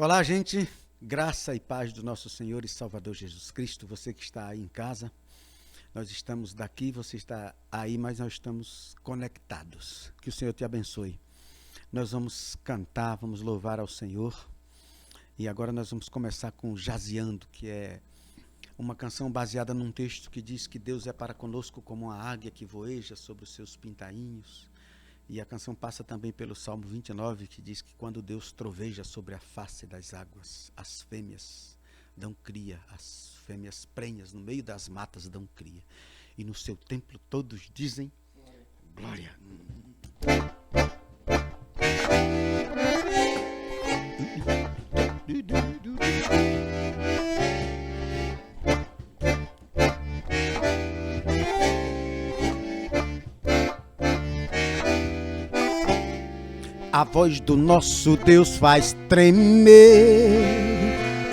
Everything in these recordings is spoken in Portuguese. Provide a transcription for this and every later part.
Olá, gente. Graça e paz do nosso Senhor e Salvador Jesus Cristo. Você que está aí em casa, nós estamos daqui, você está aí, mas nós estamos conectados. Que o Senhor te abençoe. Nós vamos cantar, vamos louvar ao Senhor. E agora nós vamos começar com Jaziando, que é uma canção baseada num texto que diz que Deus é para conosco como uma águia que voeja sobre os seus pintainhos. E a canção passa também pelo Salmo 29, que diz que quando Deus troveja sobre a face das águas, as fêmeas dão cria, as fêmeas prenhas no meio das matas dão cria. E no seu templo todos dizem glória. A voz do nosso Deus faz tremer,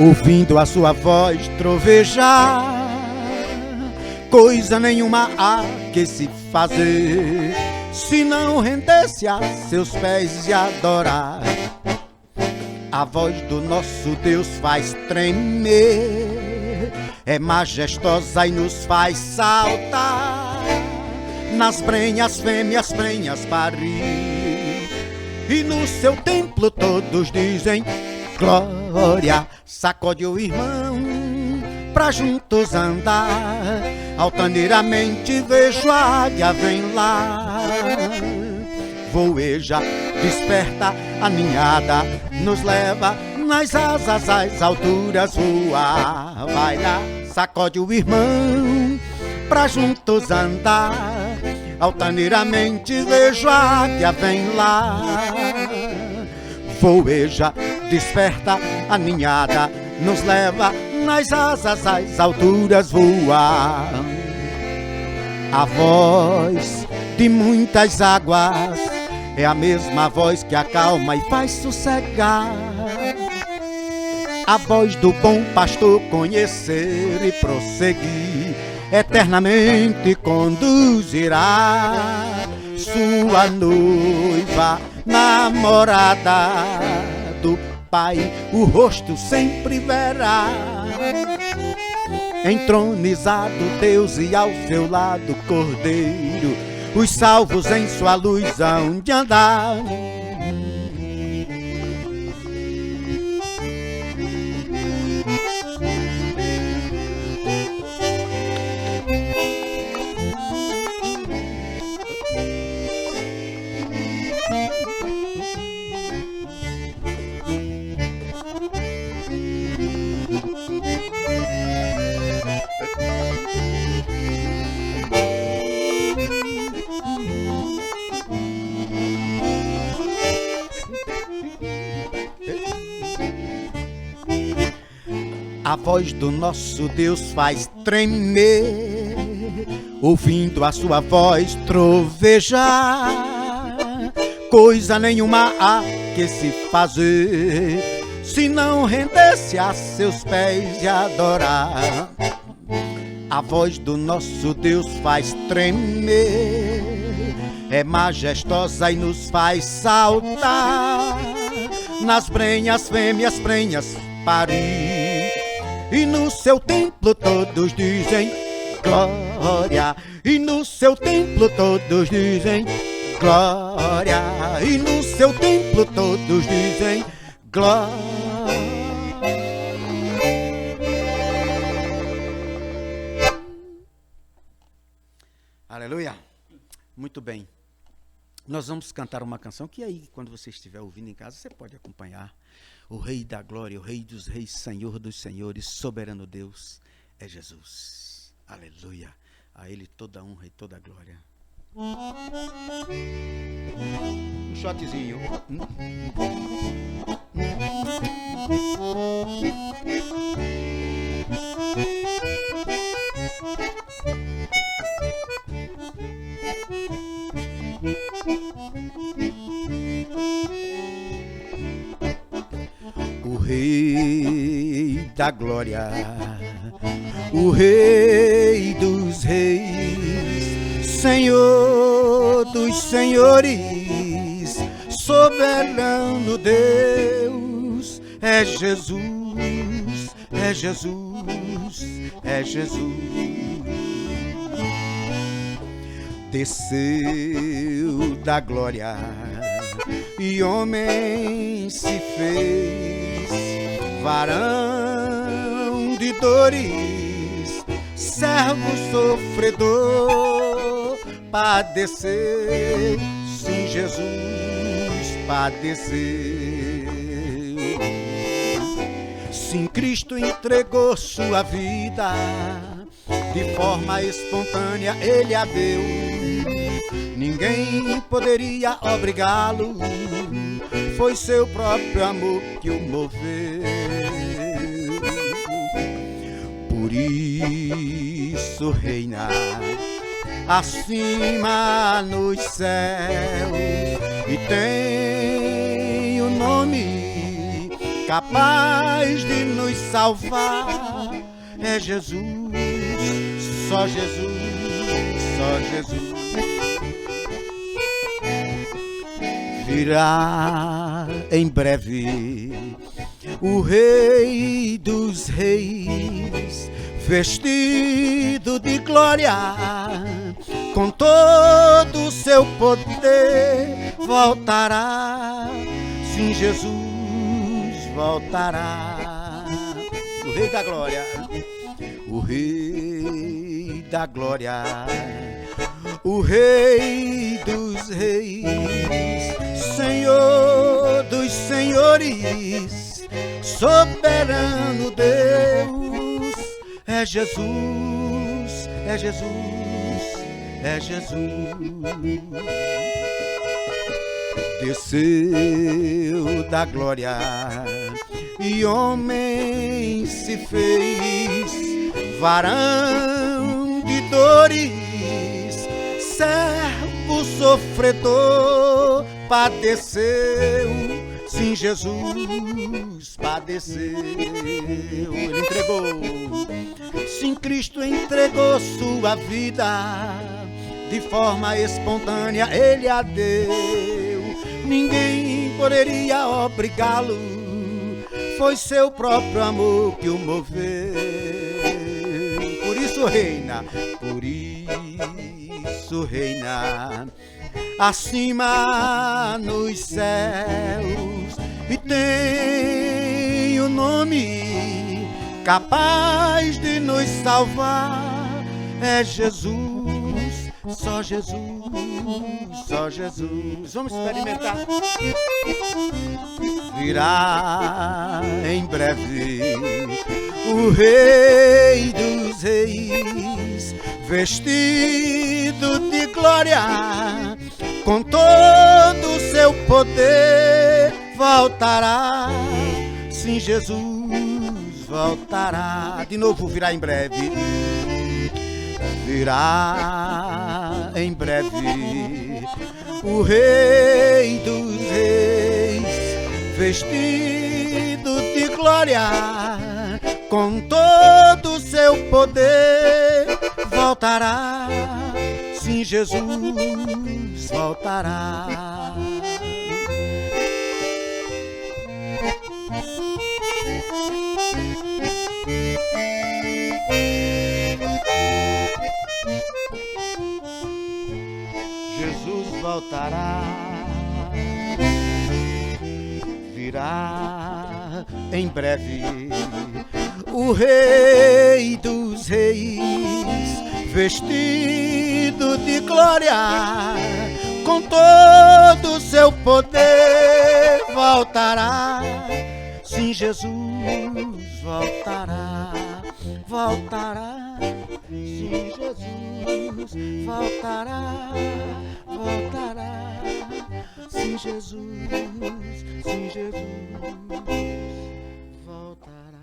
ouvindo a sua voz trovejar. Coisa nenhuma há que se fazer, se não render-se a seus pés e adorar. A voz do nosso Deus faz tremer, é majestosa e nos faz saltar. Nas brenhas fêmeas prenhas parir, e no seu templo todos dizem glória. Sacode o irmão pra juntos andar, altaneiramente vejo a águia vem lá. Voeja, desperta a ninhada, nos leva nas asas às alturas voar. Vai lá, sacode o irmão pra juntos andar, altaneiramente vejo a águia vem lá. Voeja, desperta a ninhada, nos leva nas asas às alturas voar. A voz de muitas águas é a mesma voz que acalma e faz sossegar. A voz do bom pastor conhecer e prosseguir, eternamente conduzirá sua noiva, namorada do Pai, o rosto sempre verá. Entronizado Deus e ao seu lado Cordeiro, os salvos em sua luz hão de andar. A voz do nosso Deus faz tremer, ouvindo a sua voz trovejar. Coisa nenhuma há que se fazer, se não render-se a seus pés e adorar. A voz do nosso Deus faz tremer, é majestosa e nos faz saltar. Nas brenhas fêmeas prenhas parir, e no seu templo todos dizem glória. E no seu templo todos dizem glória. E no seu templo todos dizem glória. Aleluia. Muito bem. Nós vamos cantar uma canção que aí, quando você estiver ouvindo em casa, você pode acompanhar. O Rei da Glória, o Rei dos Reis, Senhor dos Senhores, soberano Deus é Jesus. Aleluia. A Ele toda a honra e toda a glória. Um shotzinho. O Rei da Glória, o Rei dos Reis, Senhor dos Senhores, soberano Deus É Jesus, é Jesus, é Jesus. Desceu da glória e homem se fez, varão de dores, servo sofredor, padecer, sim, Jesus padeceu. Sim, Cristo entregou sua vida, de forma espontânea ele a deu. Ninguém poderia obrigá-lo, foi seu próprio amor que o moveu. Por isso reina acima nos céus e tem o nome capaz de nos salvar. É Jesus, só Jesus, só Jesus. Virá em breve o Rei dos Reis, vestido de glória, com todo o seu poder voltará. Sim, Jesus voltará. O Rei da Glória, o Rei da Glória, o Rei dos Reis, Senhor dos Senhores, soberano Deus. É Jesus, é Jesus, é Jesus. Desceu da glória e homem se fez, varão de dores, servo sofredor, padeceu. Sim, Jesus padeceu, ele entregou. Sim, Cristo entregou sua vida, de forma espontânea ele a deu. Ninguém poderia obrigá-lo, foi seu próprio amor que o moveu. Por isso reina, por isso reina acima nos céus e tem o nome capaz de nos salvar. É Jesus, só Jesus, só Jesus. Vamos experimentar. Virá em breve o Rei dos Reis, vestido de glória, com todo o seu poder voltará. Sim, Jesus voltará. De novo virá em breve. Virá em breve o Rei dos Reis, vestido de glória, com todo o seu poder voltará. Sim, Jesus voltará. Jesus voltará, virá em breve o Rei dos Reis, vestido de glória, com todo o seu poder voltará. Sim, Jesus voltará, voltará. Sim, Jesus voltará, voltará. Sim, Jesus, sim, Jesus voltará.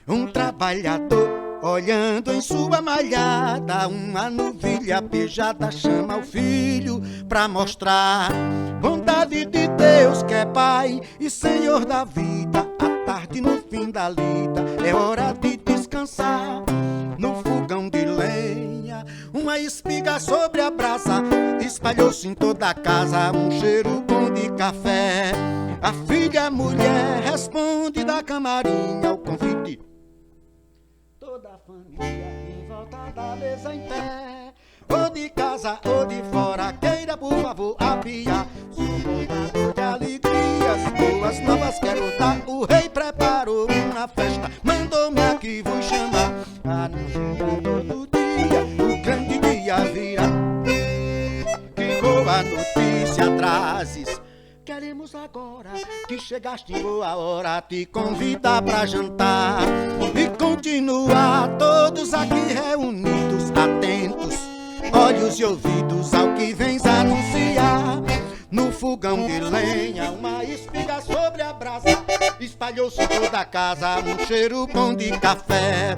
Um trabalhador olhando em sua malhada, uma novilha pejada chama o filho pra mostrar bondade de Deus que é Pai e Senhor da vida. tarde, no fim da lida, é hora de descansar. No fogão de lenha, uma espiga sobre a brasa, espalhou-se em toda a casa um cheiro bom de café. A filha mulher responde da camarinha ao convite. Toda a família em volta da mesa em pé, ou de casa ou de fora, queira por favor a pia. Sou portador de alegrias, boas novas quero dar. O rei preparou uma festa, mandou-me aqui vou chamar. Anuncia todo dia, o grande dia virá. Que boa notícia trazes, queremos agora que chegaste em boa hora te convidar pra jantar e continuar todos aqui reunidos, atentos, olhos e ouvidos ao que vens anunciar. No fogão de lenha, uma espiga sobre a brasa, espalhou-se toda a casa um cheiro bom de café.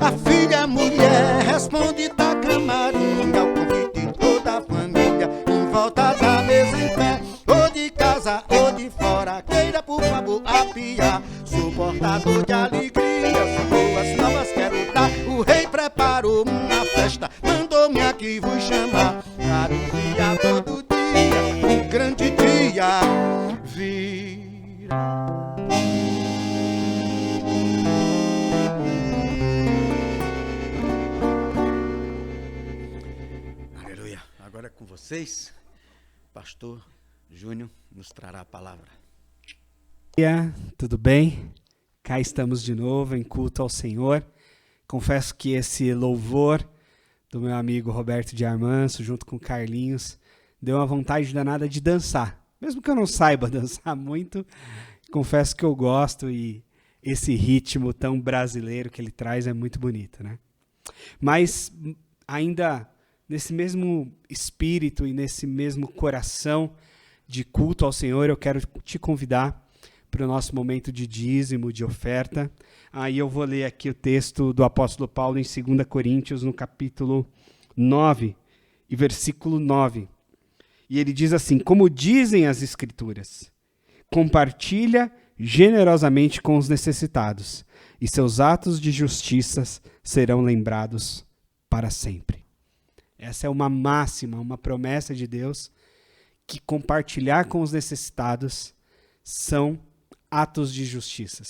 A filha mulher responde da camarinha ao convite de toda a família em volta da mesa em pé, ou de casa ou de fora, queira por favor a pia. Sou portador de alegrias, boas novas quero dar. O rei preparou uma festa, mandou-me aqui vos chamar. Anuncia todo dia, um grande dia virá. Aleluia. Agora é com vocês, pastor Júnior nos trará a palavra. Tudo bem? Cá estamos de novo em culto ao Senhor. Confesso que esse louvor do meu amigo Roberto de Armanço, junto com Carlinhos, deu uma vontade danada de dançar. Mesmo que eu não saiba dançar muito, confesso que eu gosto e esse ritmo tão brasileiro que ele traz é muito bonito, né? Mas ainda nesse mesmo espírito e nesse mesmo coração de culto ao Senhor, eu quero te convidar para o nosso momento de dízimo, de oferta. Aí eu vou ler aqui o texto do apóstolo Paulo em 2 Coríntios, no capítulo 9, e versículo 9. E ele diz assim: como dizem as Escrituras, compartilha generosamente com os necessitados, e seus atos de justiça serão lembrados para sempre. Essa é uma máxima, uma promessa de Deus, que compartilhar com os necessitados são atos de justiça,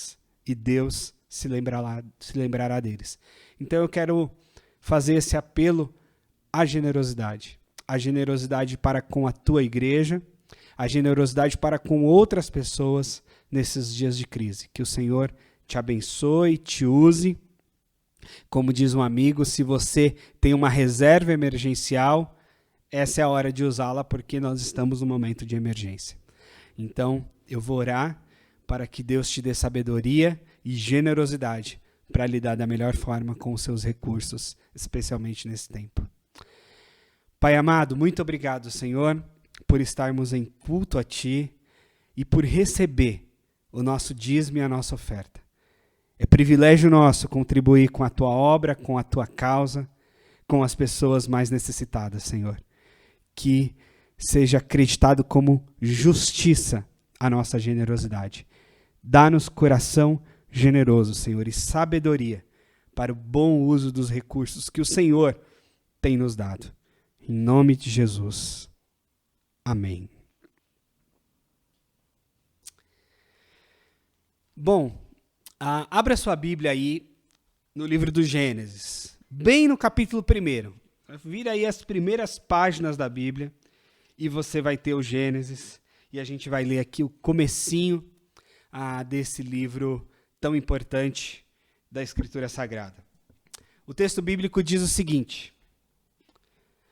e Deus se lembrará deles. Então eu quero fazer esse apelo à generosidade para com a tua igreja, a generosidade para com outras pessoas nesses dias de crise. Que o Senhor te abençoe, te use. Como diz um amigo, se você tem uma reserva emergencial, essa é a hora de usá-la, porque nós estamos num momento de emergência. Então, eu vou orar para que Deus te dê sabedoria e generosidade para lidar da melhor forma com os seus recursos, especialmente nesse tempo. Pai amado, muito obrigado, Senhor, por estarmos em culto a Ti e por receber o nosso dízimo e a nossa oferta. É privilégio nosso contribuir com a Tua obra, com a Tua causa, com as pessoas mais necessitadas, Senhor. Que seja acreditado como justiça a nossa generosidade. Dá-nos coração generoso, Senhor, e sabedoria para o bom uso dos recursos que o Senhor tem nos dado. Em nome de Jesus. Amém. Bom, abra sua Bíblia aí no livro do Gênesis, bem no capítulo 1. Vira aí as primeiras páginas da Bíblia e você vai ter o Gênesis, e a gente vai ler aqui o comecinho desse livro tão importante da Escritura Sagrada. O texto bíblico diz o seguinte: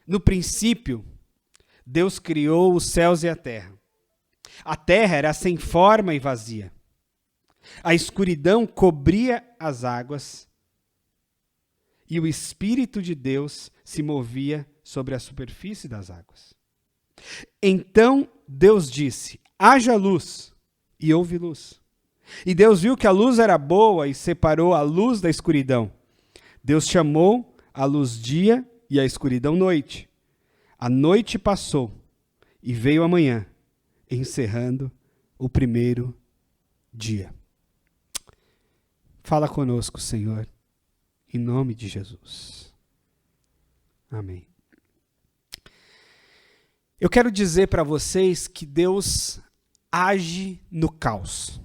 no princípio, Deus criou os céus e a terra. A terra era sem forma e vazia. A escuridão cobria as águas e o Espírito de Deus se movia sobre a superfície das águas. Então Deus disse: haja luz, e houve luz. E Deus viu que a luz era boa e separou a luz da escuridão. Deus chamou a luz dia e a escuridão noite. A noite passou e veio a manhã, encerrando o primeiro dia. Fala conosco, Senhor, em nome de Jesus. Amém. Eu quero dizer para vocês que Deus age no caos.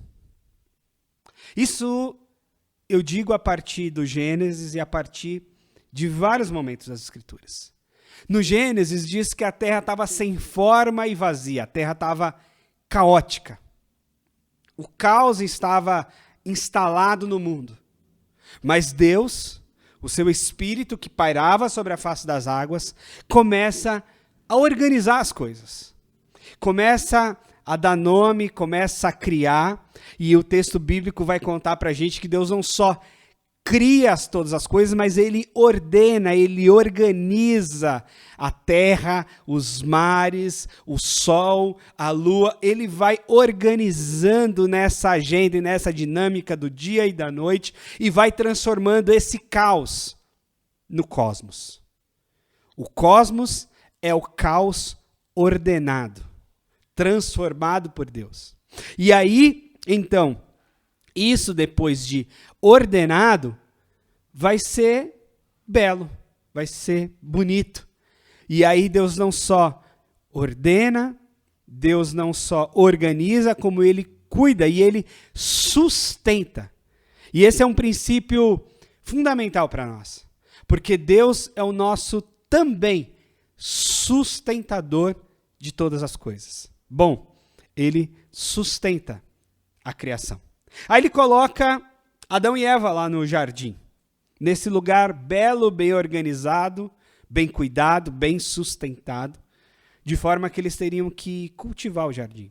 Isso eu digo a partir do Gênesis e a partir de vários momentos das Escrituras. No Gênesis diz que a terra estava sem forma e vazia, a terra estava caótica. O caos estava instalado no mundo. Mas Deus, o seu Espírito que pairava sobre a face das águas, começa a organizar as coisas. Começa a dar nome, começa a criar, e o texto bíblico vai contar para a gente que Deus não só cria todas as coisas, mas ele ordena, ele organiza a terra, os mares, o sol, a lua, ele vai organizando nessa agenda e nessa dinâmica do dia e da noite e vai transformando esse caos no cosmos. O cosmos é o caos ordenado, transformado por Deus. E aí, então, isso depois de ordenado, vai ser belo, vai ser bonito. E aí Deus não só ordena, Deus não só organiza, como ele cuida e ele sustenta. E esse é um princípio fundamental para nós, porque Deus é o nosso também sustentador de todas as coisas. Bom, ele sustenta a criação. Aí ele coloca Adão e Eva lá no jardim, nesse lugar belo, bem organizado, bem cuidado, bem sustentado, de forma que eles teriam que cultivar o jardim.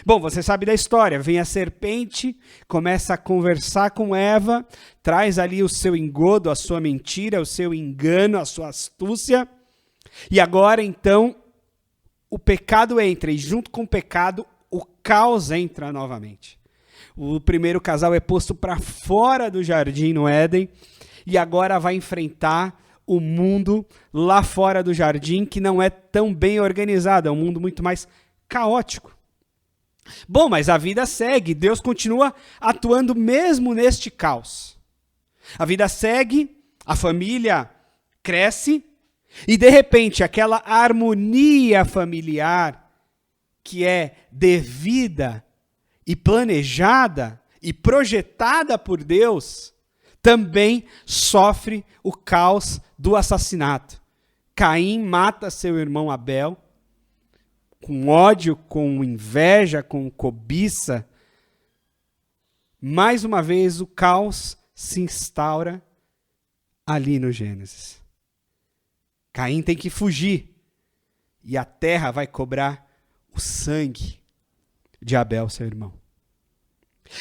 Bom, você sabe da história, vem a serpente, começa a conversar com Eva, traz ali o seu engodo, a sua mentira, o seu engano, a sua astúcia, e agora então o pecado entra, e junto com o pecado o caos entra novamente. O primeiro casal é posto para fora do jardim no Éden e agora vai enfrentar o mundo lá fora do jardim, que não é tão bem organizado, é um mundo muito mais caótico. Bom, mas a vida segue, Deus continua atuando mesmo neste caos. A vida segue, a família cresce e de repente aquela harmonia familiar que é devida e planejada e projetada por Deus, também sofre o caos do assassinato. Caim mata seu irmão Abel, com ódio, com inveja, com cobiça. Mais uma vez o caos se instaura ali no Gênesis. Caim tem que fugir, e a terra vai cobrar o sangue de Abel, seu irmão.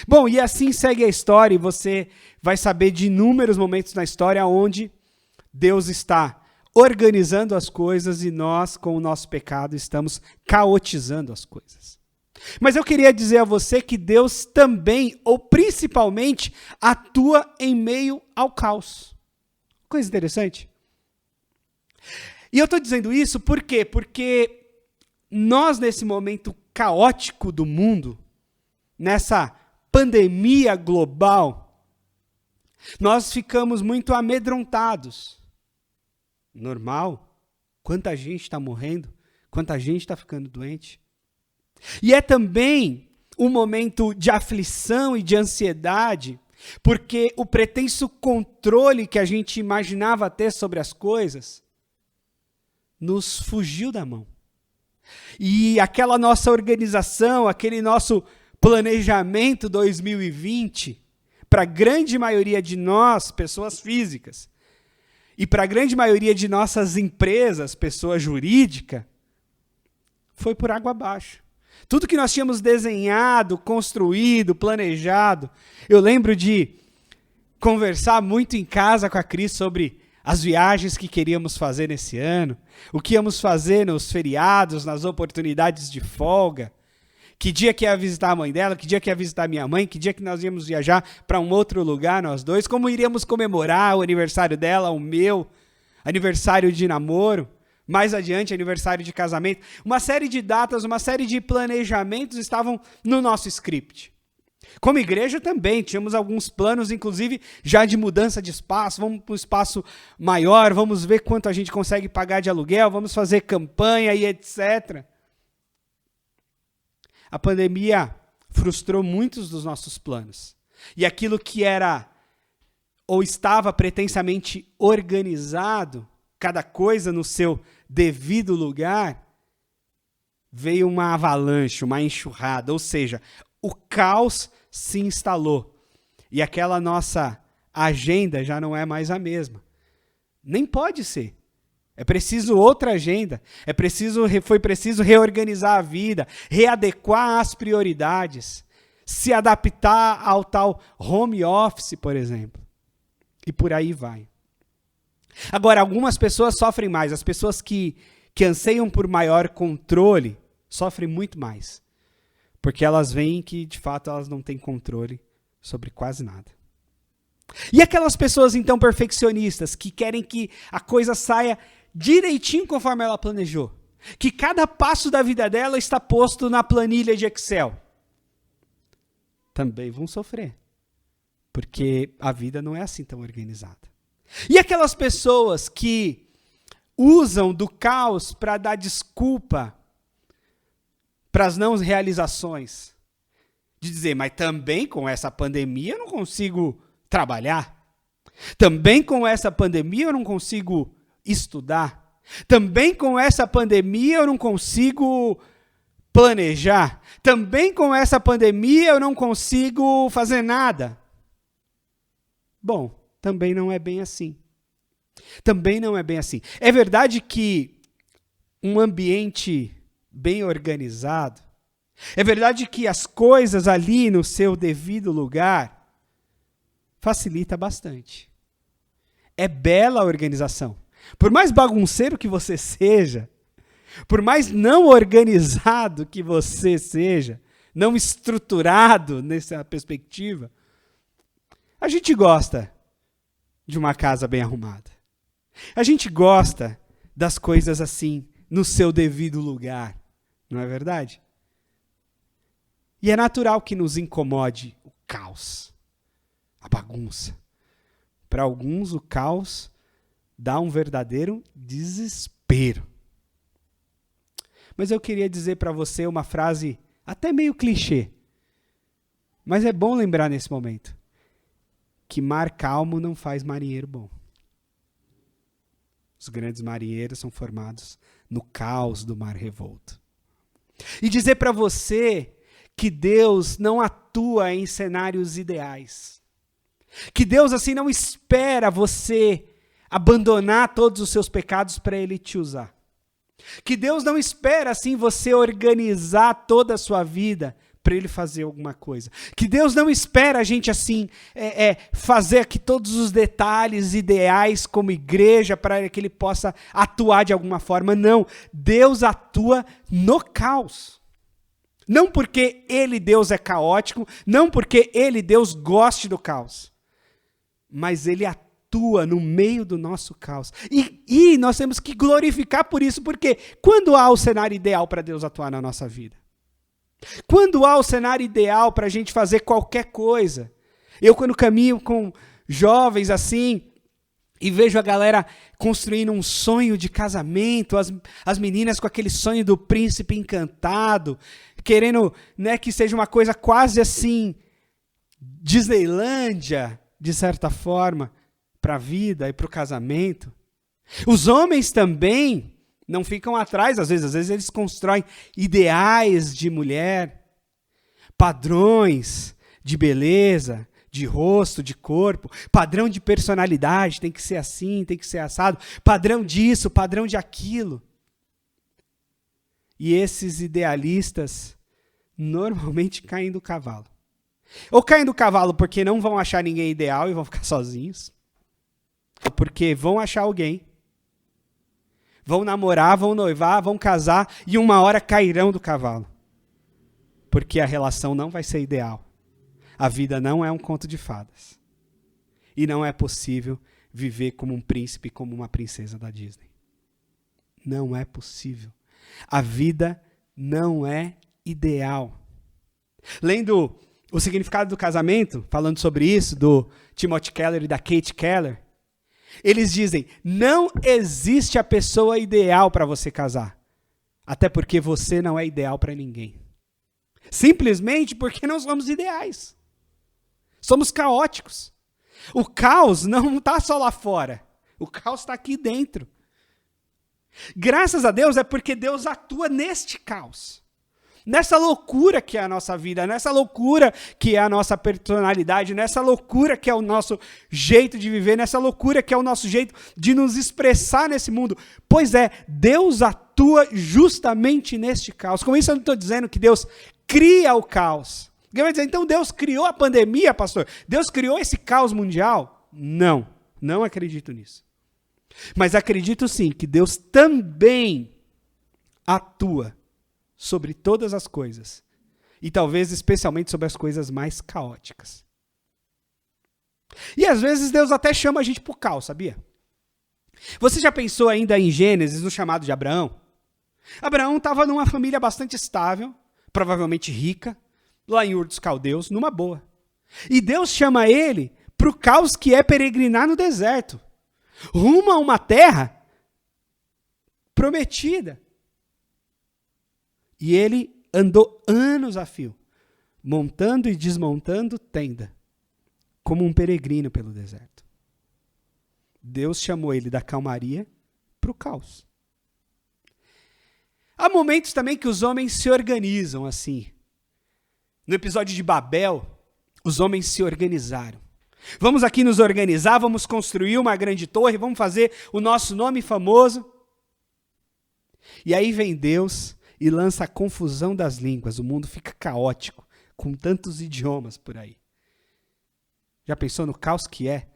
Bom, e assim segue a história, e você vai saber de inúmeros momentos na história onde Deus está organizando as coisas e nós, com o nosso pecado, estamos caotizando as coisas. Mas eu queria dizer a você que Deus também, ou principalmente, atua em meio ao caos. Coisa interessante. E eu estou dizendo isso por quê? Porque nós, nesse momento caótico do mundo, nessa pandemia global, nós ficamos muito amedrontados. Normal? Quanta gente está morrendo? Quanta gente está ficando doente? E é também um momento de aflição e de ansiedade, porque o pretenso controle que a gente imaginava ter sobre as coisas nos fugiu da mão. E aquela nossa organização, aquele nosso planejamento 2020, para a grande maioria de nós, pessoas físicas, e para a grande maioria de nossas empresas, pessoa jurídica, foi por água abaixo. Tudo que nós tínhamos desenhado, construído, planejado. Eu lembro de conversar muito em casa com a Cris sobre as viagens que queríamos fazer nesse ano, o que íamos fazer nos feriados, nas oportunidades de folga, que dia que ia visitar a mãe dela, que dia que ia visitar a minha mãe, que dia que nós íamos viajar para um outro lugar, nós dois, como iríamos comemorar o aniversário dela, o meu, aniversário de namoro, mais adiante aniversário de casamento. Uma série de datas, uma série de planejamentos estavam no nosso script. Como igreja também, tínhamos alguns planos, inclusive, já de mudança de espaço, vamos para um espaço maior, vamos ver quanto a gente consegue pagar de aluguel, vamos fazer campanha e etc. A pandemia frustrou muitos dos nossos planos. E aquilo que era ou estava pretensamente organizado, cada coisa no seu devido lugar, veio uma avalanche, uma enxurrada, ou seja, o caos se instalou. E aquela nossa agenda já não é mais a mesma. Nem pode ser. É preciso outra agenda. Foi preciso reorganizar a vida, readequar as prioridades, se adaptar ao tal home office, por exemplo. E por aí vai. Agora, algumas pessoas sofrem mais. As pessoas que anseiam por maior controle sofrem muito mais. Porque elas veem que, de fato, elas não têm controle sobre quase nada. E aquelas pessoas, então, perfeccionistas, que querem que a coisa saia direitinho conforme ela planejou. Que cada passo da vida dela está posto na planilha de Excel. Também vão sofrer. Porque a vida não é assim tão organizada. E aquelas pessoas que usam do caos para dar desculpa para as não realizações. De dizer, mas também com essa pandemia eu não consigo trabalhar. Também com essa pandemia eu não consigo estudar. Também com essa pandemia eu não consigo planejar. Também com essa pandemia eu não consigo fazer nada. Bom, também não é bem assim. Também não é bem assim. É verdade que um ambiente bem organizado, é verdade que as coisas ali no seu devido lugar facilita bastante. É bela a organização. Por mais bagunceiro que você seja, por mais não organizado que você seja, não estruturado nessa perspectiva, a gente gosta de uma casa bem arrumada. A gente gosta das coisas assim, no seu devido lugar. Não é verdade? E é natural que nos incomode o caos, a bagunça. Para alguns, o caos dá um verdadeiro desespero. Mas eu queria dizer para você uma frase até meio clichê. Mas é bom lembrar nesse momento. Que mar calmo não faz marinheiro bom. Os grandes marinheiros são formados no caos do mar revolto. E dizer para você que Deus não atua em cenários ideais. Que Deus assim não espera você abandonar todos os seus pecados para Ele te usar. Que Deus não espera assim você organizar toda a sua vida para Ele fazer alguma coisa. Que Deus não espera a gente assim fazer aqui todos os detalhes ideais como igreja para que Ele possa atuar de alguma forma. Não, Deus atua no caos. Não porque Ele, Deus, é caótico, não porque Ele, Deus, goste do caos, mas Ele atua no meio do nosso caos. E nós temos que glorificar por isso, porque quando há o cenário ideal para Deus atuar na nossa vida? Quando há o cenário ideal para a gente fazer qualquer coisa? Eu, quando caminho com jovens assim, e vejo a galera construindo um sonho de casamento, as meninas com aquele sonho do príncipe encantado, querendo, né, que seja uma coisa quase assim, Disneylândia, de certa forma, para a vida e para o casamento. Os homens também não ficam atrás, às vezes eles constroem ideais de mulher, padrões de beleza, de rosto, de corpo, padrão de personalidade, tem que ser assim, tem que ser assado, padrão disso, padrão de aquilo. E esses idealistas normalmente caem do cavalo. Ou caem do cavalo porque não vão achar ninguém ideal e vão ficar sozinhos. Ou porque vão achar alguém, vão namorar, vão noivar, vão casar e uma hora cairão do cavalo. Porque a relação não vai ser ideal. A vida não é um conto de fadas. E não é possível viver como um príncipe, como uma princesa da Disney. Não é possível. A vida não é ideal. Lendo O Significado do Casamento, falando sobre isso, do Timothy Keller e da Kate Keller, eles dizem, não existe a pessoa ideal para você casar. Até porque você não é ideal para ninguém. Simplesmente porque não somos ideais. Somos caóticos. O caos não está só lá fora. O caos está aqui dentro. Graças a Deus é porque Deus atua neste caos. Nessa loucura que é a nossa vida, nessa loucura que é a nossa personalidade, nessa loucura que é o nosso jeito de viver, nessa loucura que é o nosso jeito de nos expressar nesse mundo. Pois é, Deus atua justamente neste caos. Com isso eu não estou dizendo que Deus cria o caos. Alguém vai dizer, então Deus criou a pandemia, pastor? Deus criou esse caos mundial? Não, não acredito nisso. Mas acredito sim que Deus também atua sobre todas as coisas. E talvez especialmente sobre as coisas mais caóticas. E às vezes Deus até chama a gente para o caos, sabia? Você já pensou ainda em Gênesis, no chamado de Abraão? Abraão estava numa família bastante estável, provavelmente rica, lá em Ur dos Caldeus, numa boa. E Deus chama ele para o caos que é peregrinar no deserto, rumo a uma terra prometida. E ele andou anos a fio, montando e desmontando tenda, como um peregrino pelo deserto. Deus chamou ele da calmaria para o caos. Há momentos também que os homens se organizam assim. No episódio de Babel, os homens se organizaram. Vamos aqui nos organizar, vamos construir uma grande torre, vamos fazer o nosso nome famoso. E aí vem Deus e lança a confusão das línguas. O mundo fica caótico, com tantos idiomas por aí. Já pensou no caos que é?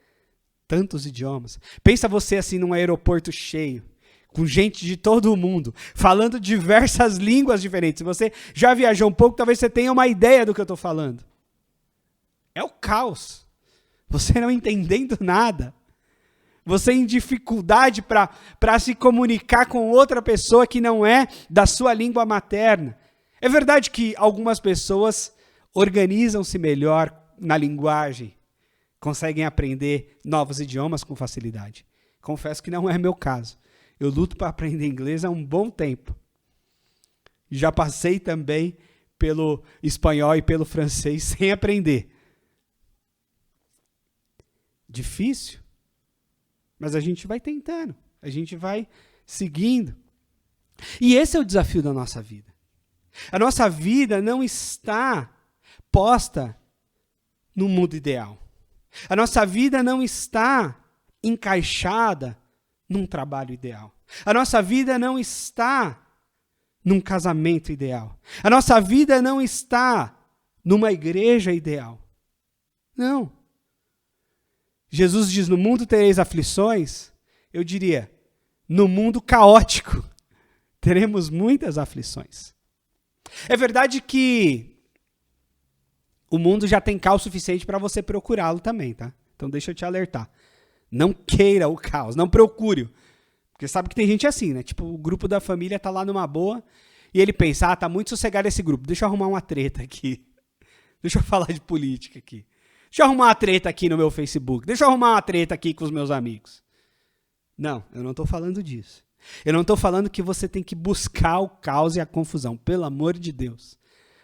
Tantos idiomas. Pensa você assim num aeroporto cheio, com gente de todo o mundo, falando diversas línguas diferentes. Se você já viajou um pouco, talvez você tenha uma ideia do que eu estou falando. É o caos. Você não entendendo nada. Você em dificuldade para se comunicar com outra pessoa que não é da sua língua materna. É verdade que algumas pessoas organizam-se melhor na linguagem, conseguem aprender novos idiomas com facilidade. Confesso que não é meu caso. Eu luto para aprender inglês há um bom tempo. Já passei também pelo espanhol e pelo francês sem aprender. Difícil. Mas a gente vai tentando, a gente vai seguindo. E esse é o desafio da nossa vida. A nossa vida não está posta no mundo ideal. A nossa vida não está encaixada num trabalho ideal. A nossa vida não está num casamento ideal. A nossa vida não está numa igreja ideal. Não. Jesus diz, no mundo tereis aflições, eu diria, no mundo caótico, teremos muitas aflições. É verdade que o mundo já tem caos suficiente para você procurá-lo também, tá? Então deixa eu te alertar. Não queira o caos, não procure-o. Porque sabe que tem gente assim, né? Tipo, o grupo da família tá lá numa boa e ele pensa, tá muito sossegado esse grupo, deixa eu arrumar uma treta aqui. Deixa eu falar de política aqui. Deixa eu arrumar uma treta aqui no meu Facebook. Deixa eu arrumar uma treta aqui com os meus amigos. Não, eu não estou falando disso. Eu não estou falando que você tem que buscar o caos e a confusão. Pelo amor de Deus.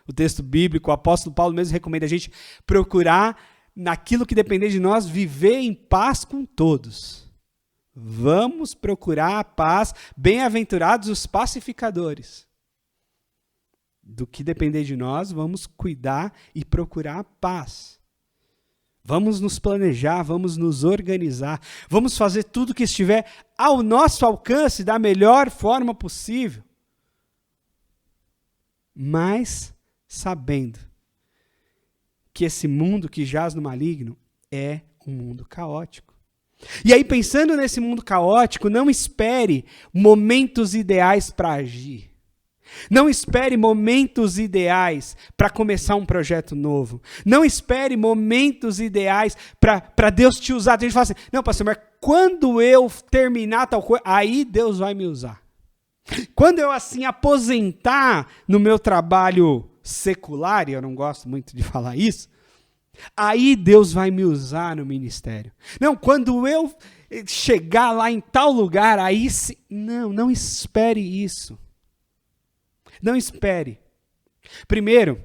O texto bíblico, o apóstolo Paulo mesmo recomenda a gente procurar, naquilo que depender de nós, viver em paz com todos. Vamos procurar a paz. Bem-aventurados os pacificadores. Do que depender de nós, vamos cuidar e procurar a paz. Vamos nos planejar, vamos nos organizar, vamos fazer tudo que estiver ao nosso alcance da melhor forma possível. Mas sabendo que esse mundo que jaz no maligno é um mundo caótico. E aí, pensando nesse mundo caótico, não espere momentos ideais para agir. Não espere momentos ideais para começar um projeto novo. Não espere momentos ideais para Deus te usar. Tem gente que fala assim, não, pastor, mas quando eu terminar tal coisa, aí Deus vai me usar. Quando eu assim aposentar no meu trabalho secular, e eu não gosto muito de falar isso, aí Deus vai me usar no ministério. Não, quando eu chegar lá em tal lugar, aí sim. Não espere isso. Não espere. Primeiro,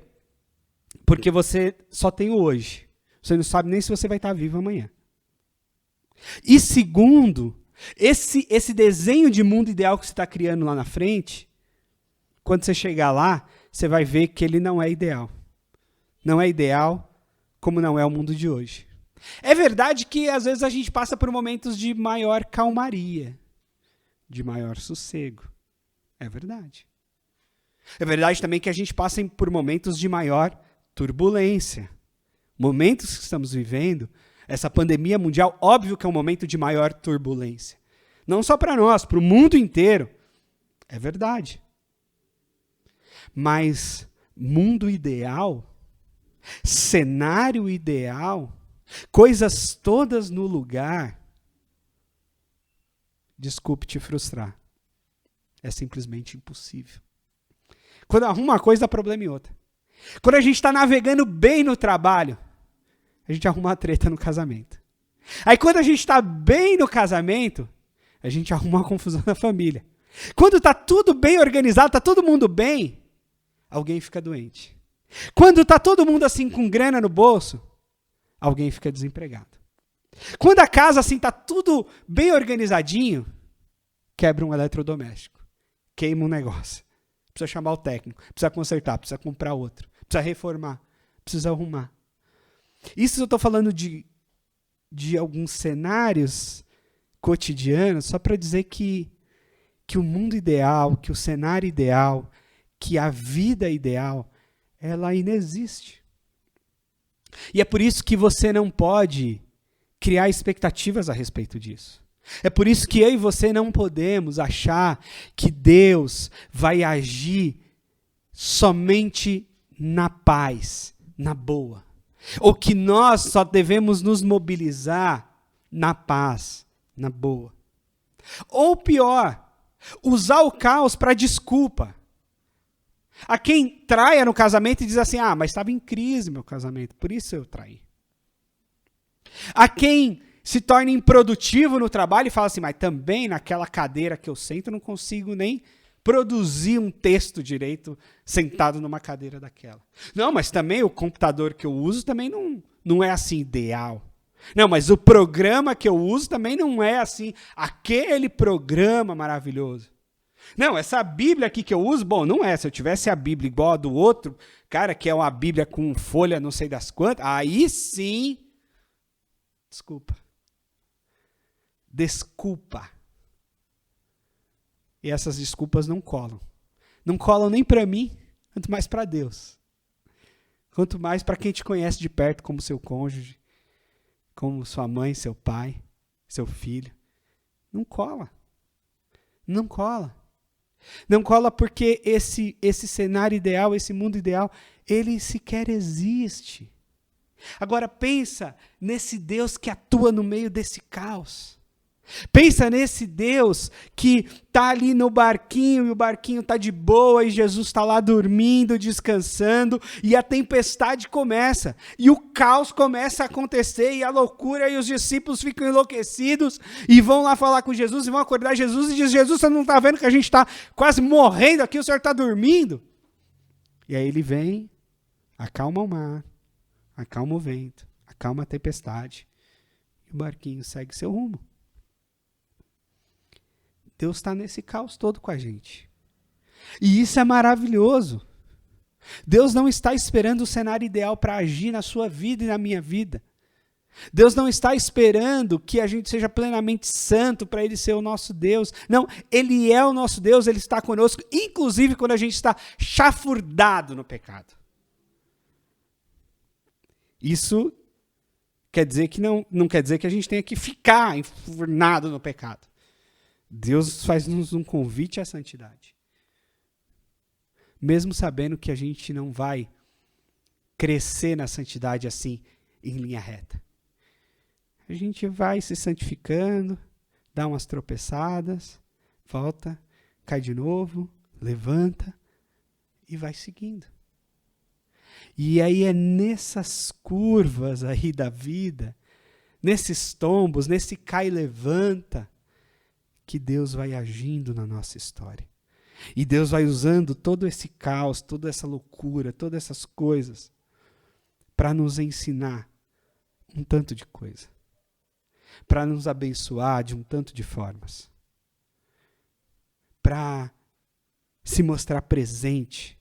porque você só tem o hoje. Você não sabe nem se você vai estar vivo amanhã. E segundo, esse desenho de mundo ideal que você está criando lá na frente, quando você chegar lá, você vai ver que ele não é ideal. Não é ideal como não é o mundo de hoje. É verdade que às vezes a gente passa por momentos de maior calmaria, de maior sossego. É verdade. É verdade também que a gente passa por momentos de maior turbulência. Momentos que estamos vivendo, essa pandemia mundial, óbvio que é um momento de maior turbulência. Não só para nós, para o mundo inteiro. É verdade. Mas mundo ideal, cenário ideal, coisas todas no lugar, desculpe te frustrar. É simplesmente impossível. Quando arruma uma coisa, dá problema em outra. Quando a gente está navegando bem no trabalho, a gente arruma uma treta no casamento. Aí quando a gente está bem no casamento, a gente arruma uma confusão na família. Quando está tudo bem organizado, está todo mundo bem, alguém fica doente. Quando está todo mundo assim com grana no bolso, alguém fica desempregado. Quando a casa assim está tudo bem organizadinho, quebra um eletrodoméstico, queima um negócio. Precisa chamar o técnico, precisa consertar, precisa comprar outro, precisa reformar, precisa arrumar. Isso eu estou falando de alguns cenários cotidianos, só para dizer que o mundo ideal, que o cenário ideal, que a vida ideal, ela inexiste. E é por isso que você não pode criar expectativas a respeito disso. É por isso que eu e você não podemos achar que Deus vai agir somente na paz, na boa. Ou que nós só devemos nos mobilizar na paz, na boa. Ou pior, usar o caos para desculpa. A quem traia no casamento e diz assim, mas estava em crise meu casamento, por isso eu traí. A quem se torna improdutivo no trabalho e fala assim, mas também naquela cadeira que eu sento eu não consigo nem produzir um texto direito sentado numa cadeira daquela. Não, mas também o computador que eu uso também não é assim ideal. Não, mas o programa que eu uso também não é assim, aquele programa maravilhoso. Não, essa Bíblia aqui que eu uso, bom, não é. Se eu tivesse a Bíblia igual a do outro, cara, que é uma Bíblia com folha não sei das quantas, aí sim, desculpa. E essas desculpas não colam. Não colam nem para mim, quanto mais para Deus. Quanto mais para quem te conhece de perto, como seu cônjuge, como sua mãe, seu pai, seu filho. Não cola. Não cola. Não cola porque esse cenário ideal, esse mundo ideal, ele sequer existe. Agora pensa nesse Deus que atua no meio desse caos. Pensa nesse Deus que está ali no barquinho e o barquinho está de boa e Jesus está lá dormindo, descansando e a tempestade começa e o caos começa a acontecer e a loucura e os discípulos ficam enlouquecidos e vão lá falar com Jesus e vão acordar Jesus e diz, Jesus, você não está vendo que a gente está quase morrendo aqui, o senhor está dormindo? E aí ele vem, acalma o mar, acalma o vento, acalma a tempestade e o barquinho segue seu rumo. Deus está nesse caos todo com a gente. E isso é maravilhoso. Deus não está esperando o cenário ideal para agir na sua vida e na minha vida. Deus não está esperando que a gente seja plenamente santo para Ele ser o nosso Deus. Não, Ele é o nosso Deus, Ele está conosco, inclusive quando a gente está chafurdado no pecado. Isso quer dizer que não quer dizer que a gente tenha que ficar enfurnado no pecado. Deus faz-nos um convite à santidade. Mesmo sabendo que a gente não vai crescer na santidade assim, em linha reta. A gente vai se santificando, dá umas tropeçadas, volta, cai de novo, levanta e vai seguindo. E aí é nessas curvas aí da vida, nesses tombos, nesse cai e levanta, que Deus vai agindo na nossa história. E Deus vai usando todo esse caos, toda essa loucura, todas essas coisas, para nos ensinar um tanto de coisa. Para nos abençoar de um tanto de formas. Para se mostrar presente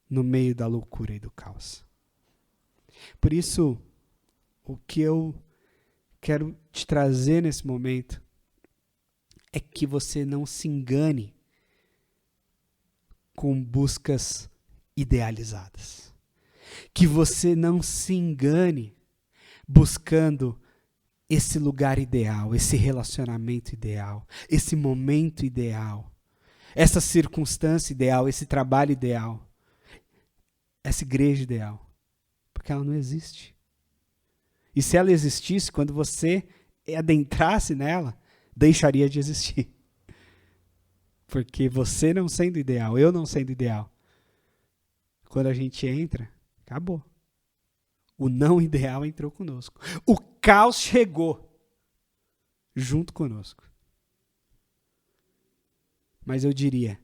no meio da loucura e do caos. Por isso, o que eu quero te trazer nesse momento é que você não se engane com buscas idealizadas. Que você não se engane buscando esse lugar ideal, esse relacionamento ideal, esse momento ideal, essa circunstância ideal, esse trabalho ideal, essa igreja ideal. Porque ela não existe. E se ela existisse, quando você adentrasse nela, deixaria de existir. Porque você não sendo ideal, eu não sendo ideal, quando a gente entra, acabou. O não ideal entrou conosco. O caos chegou junto conosco. Mas eu diria,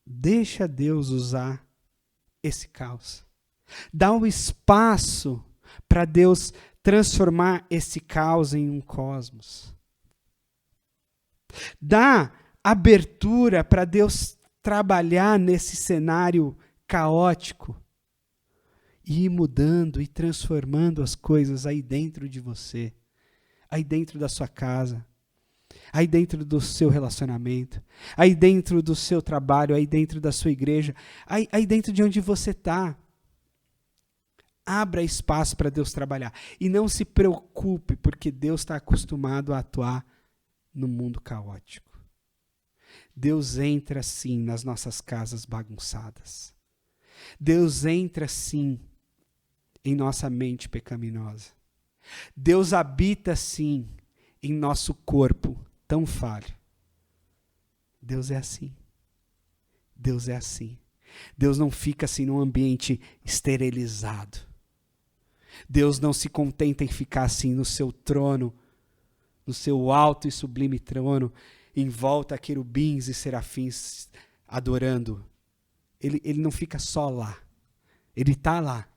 deixa Deus usar esse caos. Dá um espaço para Deus transformar esse caos em um cosmos. Dá abertura para Deus trabalhar nesse cenário caótico e ir mudando e transformando as coisas aí dentro de você, aí dentro da sua casa, aí dentro do seu relacionamento, aí dentro do seu trabalho, aí dentro da sua igreja, aí dentro de onde você está. Abra espaço para Deus trabalhar. E não se preocupe, porque Deus está acostumado a atuar no mundo caótico. Deus entra sim nas nossas casas bagunçadas. Deus entra sim em nossa mente pecaminosa. Deus habita sim em nosso corpo tão falho. Deus é assim. Deus é assim. Deus não fica assim num ambiente esterilizado. Deus não se contenta em ficar assim no seu trono, no seu alto e sublime trono, em volta a querubins e serafins adorando. Ele não fica só lá. Ele está lá.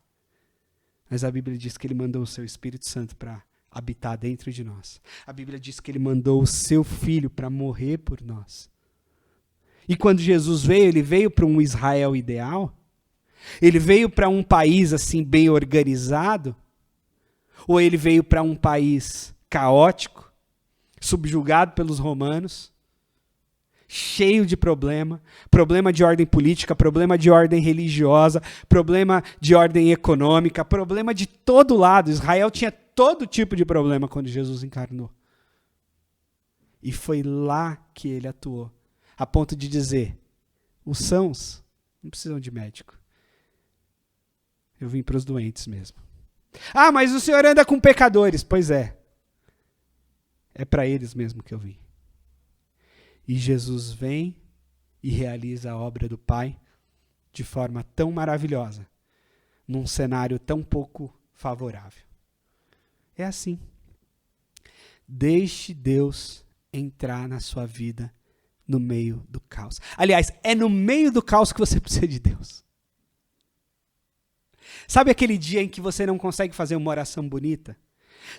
Mas a Bíblia diz que ele mandou o seu Espírito Santo para habitar dentro de nós. A Bíblia diz que ele mandou o seu Filho para morrer por nós. E quando Jesus veio, ele veio para um Israel ideal? Ele veio para um país assim bem organizado? Ou ele veio para um país caótico, subjugado pelos romanos, cheio de problema de ordem política, problema de ordem religiosa, problema de ordem econômica, problema de todo lado. Israel tinha todo tipo de problema quando Jesus encarnou. E foi lá que ele atuou, a ponto de dizer, os sãos não precisam de médico. Eu vim para os doentes mesmo. Ah, mas o Senhor anda com pecadores. Pois é. É para eles mesmo que eu vim. E Jesus vem e realiza a obra do Pai de forma tão maravilhosa, num cenário tão pouco favorável. É assim. Deixe Deus entrar na sua vida no meio do caos. Aliás, é no meio do caos que você precisa de Deus. Sabe aquele dia em que você não consegue fazer uma oração bonita?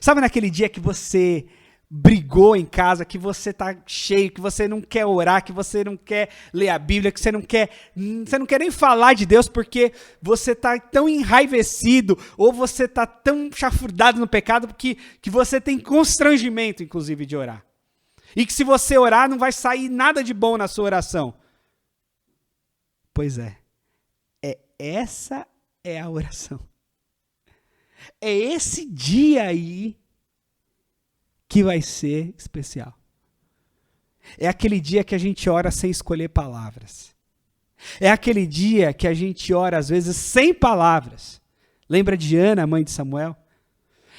Sabe naquele dia que você brigou em casa, que você está cheio, que você não quer orar, que você não quer ler a Bíblia, que você não quer nem falar de Deus porque você está tão enraivecido ou você está tão chafurdado no pecado que você tem constrangimento, inclusive, de orar. E que se você orar, não vai sair nada de bom na sua oração. Pois é. Essa é a oração. É esse dia aí que vai ser especial. É aquele dia que a gente ora sem escolher palavras. É aquele dia que a gente ora, às vezes, sem palavras. Lembra de Ana, mãe de Samuel?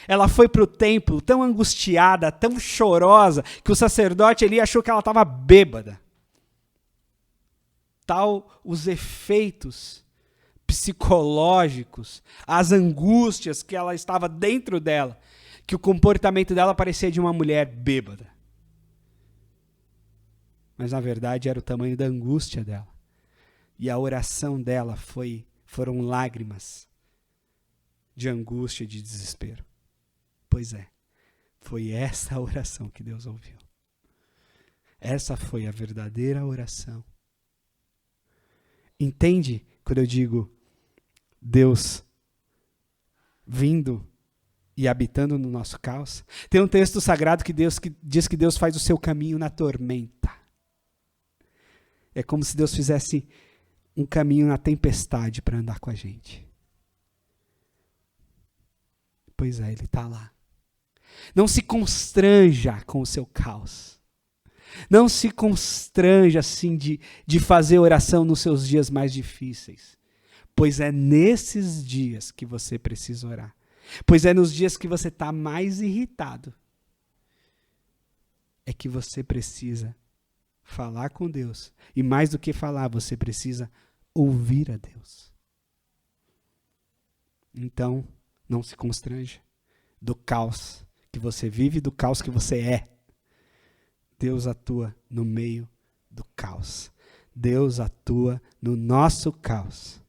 Ela foi para o templo tão angustiada, tão chorosa, que o sacerdote ali achou que ela estava bêbada. Tal os efeitos psicológicos, as angústias que ela estava dentro dela, que o comportamento dela parecia de uma mulher bêbada. Mas na verdade era o tamanho da angústia dela. E a oração dela foram lágrimas de angústia e de desespero. Pois é, foi essa a oração que Deus ouviu. Essa foi a verdadeira oração. Entende quando eu digo Deus vindo e habitando no nosso caos? Tem um texto sagrado que diz que Deus faz o seu caminho na tormenta. É como se Deus fizesse um caminho na tempestade para andar com a gente. Pois é, Ele está lá. Não se constranja com o seu caos. Não se constranja assim de fazer oração nos seus dias mais difíceis. Pois é nesses dias que você precisa orar. Pois é nos dias que você está mais irritado. É que você precisa falar com Deus. E mais do que falar, você precisa ouvir a Deus. Então, não se constranja do caos que você vive, do caos que você é. Deus atua no meio do caos. Deus atua no nosso caos.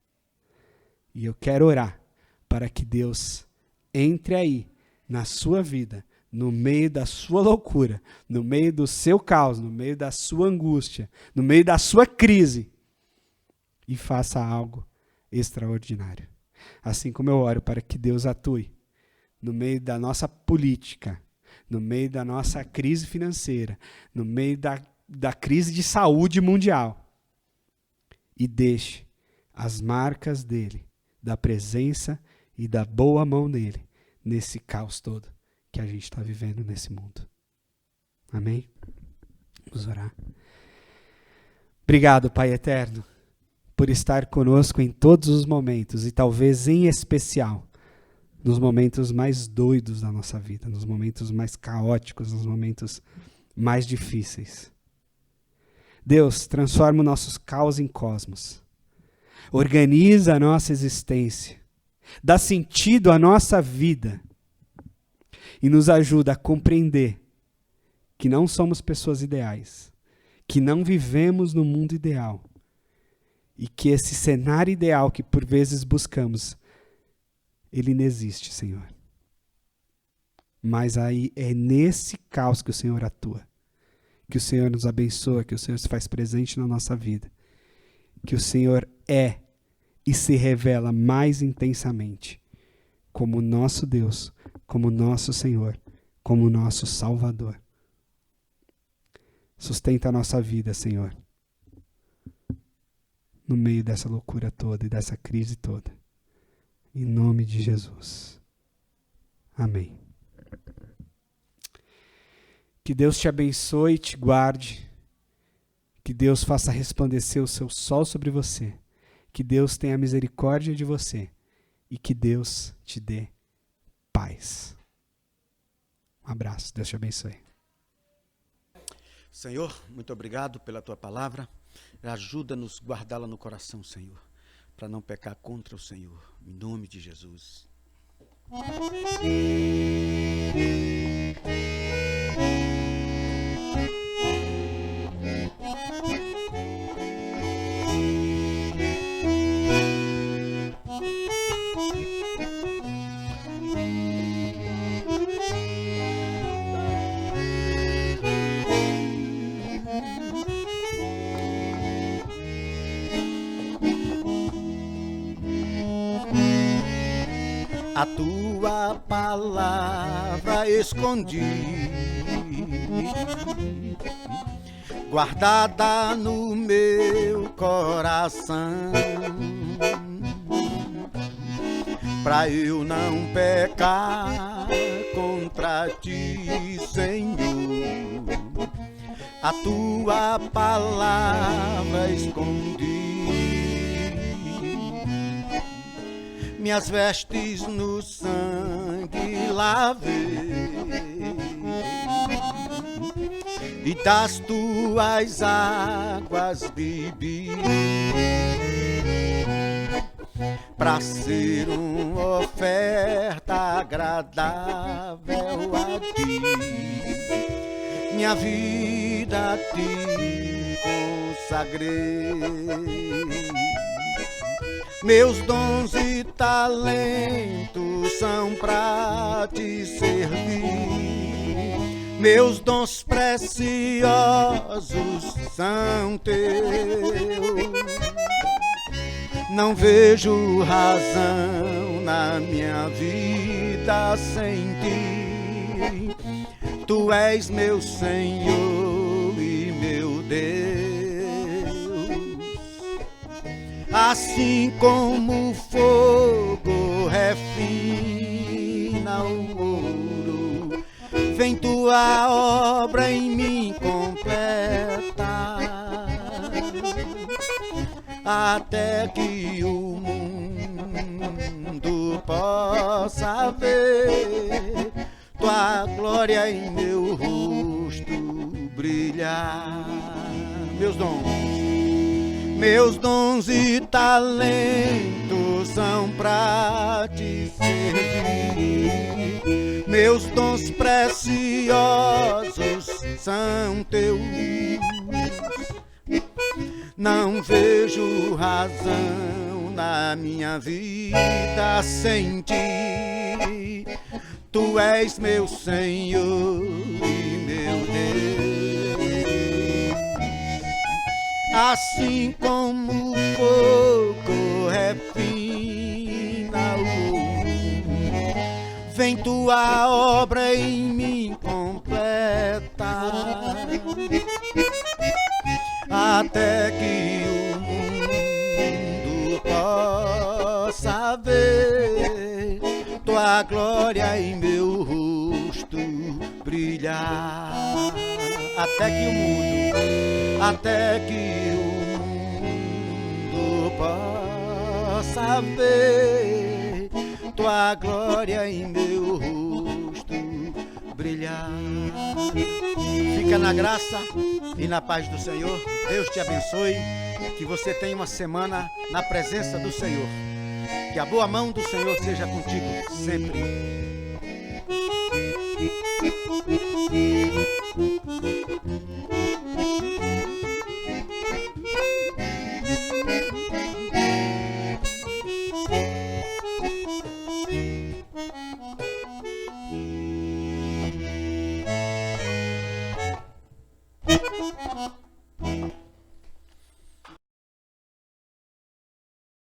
E eu quero orar para que Deus entre aí na sua vida, no meio da sua loucura, no meio do seu caos, no meio da sua angústia, no meio da sua crise, e faça algo extraordinário. Assim como eu oro para que Deus atue no meio da nossa política, no meio da nossa crise financeira, no meio da crise de saúde mundial, e deixe as marcas dele, da presença e da boa mão dele, nesse caos todo que a gente está vivendo nesse mundo. Amém? Vamos orar. Obrigado, Pai eterno, por estar conosco em todos os momentos, e talvez em especial nos momentos mais doidos da nossa vida, nos momentos mais caóticos, nos momentos mais difíceis. Deus, transforma o nosso caos em cosmos. Organiza a nossa existência. Dá sentido à nossa vida. E nos ajuda a compreender que não somos pessoas ideais, que não vivemos no mundo ideal, e que esse cenário ideal que por vezes buscamos, ele não existe, Senhor. Mas aí é nesse caos que o Senhor atua, que o Senhor nos abençoa, que o Senhor se faz presente na nossa vida, que o Senhor é e se revela mais intensamente como nosso Deus, como nosso Senhor, como nosso Salvador. Sustenta a nossa vida, Senhor, no meio dessa loucura toda e dessa crise toda. Em nome de Jesus. Amém. Que Deus te abençoe e te guarde. Que Deus faça resplandecer o seu sol sobre você. Que Deus tenha misericórdia de você. E que Deus te dê paz. Um abraço. Deus te abençoe. Senhor, muito obrigado pela tua palavra. Ajuda-nos a guardá-la no coração, Senhor, para não pecar contra o Senhor. Em nome de Jesus. A tua palavra escondi, guardada no meu coração, pra eu não pecar contra ti, Senhor. A tua palavra escondi, minhas vestes no sangue lavei, e das tuas águas bebi. pra ser uma oferta agradável a ti. Minha vida a ti consagrei, meus dons e talentos são pra te servir, meus dons preciosos são teus. Não vejo razão na minha vida sem ti. Tu és meu Senhor e meu Deus. Assim como o fogo refina o ouro, vem tua obra em mim completa, até que o mundo possa ver tua glória em meu rosto brilhar. Meus dons e talentos são pra te servir, meus dons preciosos são teus. Não vejo razão na minha vida sem ti. Tu és meu Senhor e meu Deus. Assim como o fogo refina o ouro, vem tua obra em mim completa, até que o mundo possa ver tua glória em meu rosto brilhar. Até que o mundo possa ver tua glória em meu rosto brilhar. Fica na graça e na paz do Senhor. Deus te abençoe. Que você tenha uma semana na presença do Senhor. Que a boa mão do Senhor seja contigo sempre.